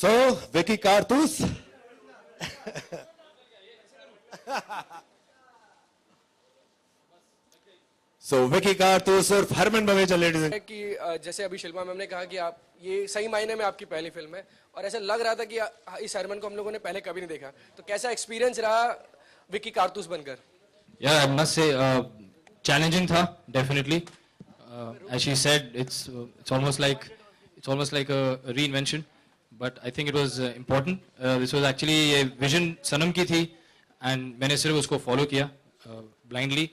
So, Vicky Karthus. So, Vicky Karthus और Harman Baweja ladies and कि जैसे अभी शिल्पा मैम ने कहा कि आप ये सही मायने में आपकी पहली फिल्म है और ऐसा लग रहा था कि इस हरमन को हम लोगों ने पहले कभी नहीं देखा, तो कैसा एक्सपीरियंस रहा विकी कारतूस बनकर? Yeah, I must say challenging था definitely. As she said, it's almost like a reinvention, but I think it was important. This was actually a vision सनम की थी and मैंने सिर्फ उसको follow किया blindly.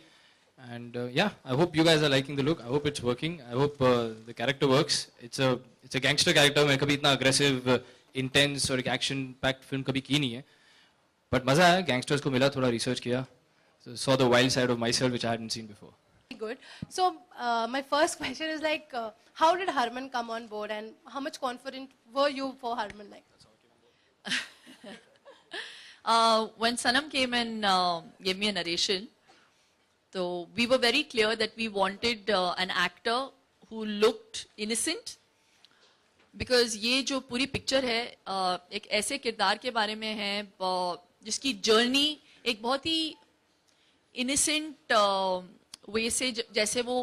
And yeah, I hope you guys are liking the look. I hope it's working. I hope the character works. It's a gangster character. मैं कभी इतना aggressive, intense और एक action packed film कभी की नहीं है. But मजा आया, gangsters को मिला, थोड़ा research किया. So saw the wild side of myself which I hadn't seen before. Good. So my first question is like, how did Harman come on board, and how much confident were you for Harman? Like, when Sanam came and gave me a narration, so we were very clear that we wanted an actor who looked innocent, because ये जो पूरी picture है एक ऐसे किरदार के बारे में है जिसकी journey एक बहुत ही innocent वे से जैसे वो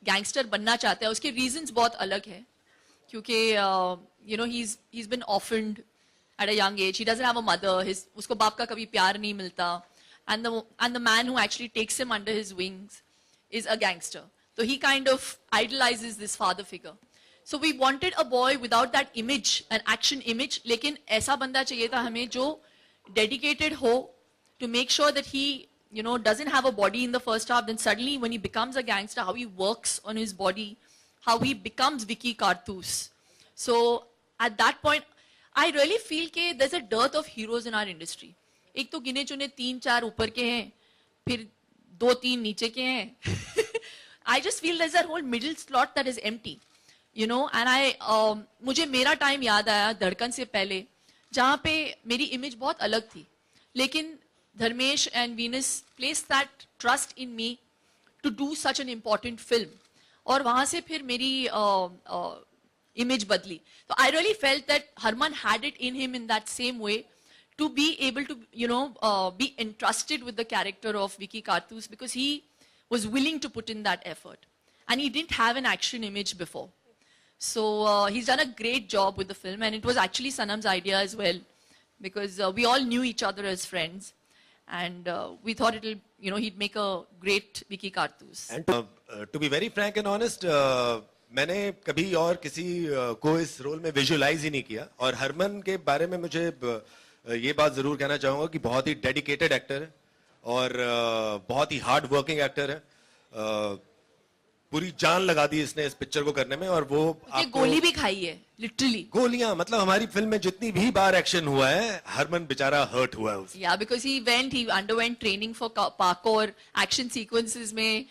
गैंगस्टर बनना चाहता है, उसके रीजंस बहुत अलग है क्योंकि you know he's been orphaned at a young age. He doesn't have a mother. उसको बाप का कभी प्यार नहीं मिलता, and the man who actually takes him under his wings is a gangster. So he kind of idolizes this father figure. So we wanted a boy without that image, an action image, लेकिन ऐसा बंदा चाहिए था हमें जो dedicated हो to make sure that he doesn't have a body in the first half, then suddenly when he becomes a gangster, how he works on his body, how he becomes Vicky Karthus. So at that point, I really feel that there's a dearth of heroes in our industry. एक तो गिने चुने 3-4 ऊपर के हैं, फिर 2-3 नीचे के हैं. I just feel there's a whole middle slot that is empty, and मुझे मेरा टाइम याद आया धड़कन से पहले, जहाँ पे मेरी इमेज बहुत अलग थी, लेकिन Dharmesh and Venus placed that trust in me to do such an important film. और वहाँ से फिर मेरी image बदली. So I really felt that Harman had it in him in that same way to be able to, be entrusted with the character of Vicky Karthus, because he was willing to put in that effort. And he didn't have an action image before. So he's done a great job with the film, and it was actually Sanam's idea as well, because we all knew each other as friends. And we thought he'd make a great Vicky Karthus. And to be very frank and honest, मैंने कभी और किसी को इस role में visualise ही नहीं किया, और हरमन के बारे में मुझे ये बात जरूर कहना चाहूंगा कि बहुत ही डेडिकेटेड एक्टर है और बहुत ही हार्ड वर्किंग एक्टर है. पूरी जान लगा दी इसने इस पिक्चर को करने में, और वो गोली भी खाई है, लिटरली गोलियां. मतलब हमारी फिल्म में जितनी भी बार एक्शन हुआ है, हरमन बेचारा हर्ट हुआ है उससे. Yeah, because he underwent training for parkour, action sequences में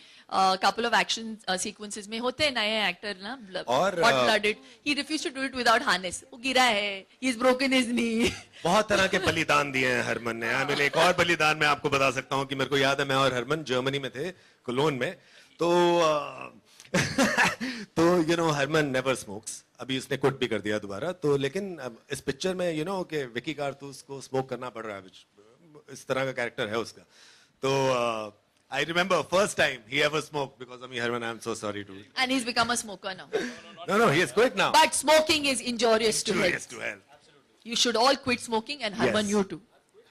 couple of action sequences में होते हैं नए एक्टर ना, और hot blooded. He refused to do it without harness. वो गिरा है, he's broken his knee. बहुत तरह के बलिदान दिए हैं हरमन ने. मैंने एक और बलिदान मैं आपको बता सकता हूँ कि मेरे को याद है, मैं और हरमन जर्मनी में थे, कोलोन में. तो हरमन नेवर स्मोक्स. अभी उसने क्विट भी कर दिया दोबारा. तो लेकिन इस पिक्चर में कि विकी कारतूस को स्मोक करना पड़ रहा है, इस तरह का कैरेक्टर है उसका. तो I remember first time he ever smoked, because of me, Harman, I'm so sorry to. And he's become a smoker now. No, he has quit now. But smoking is injurious to health. To health. You should all quit smoking, and Harman, Yes. you too.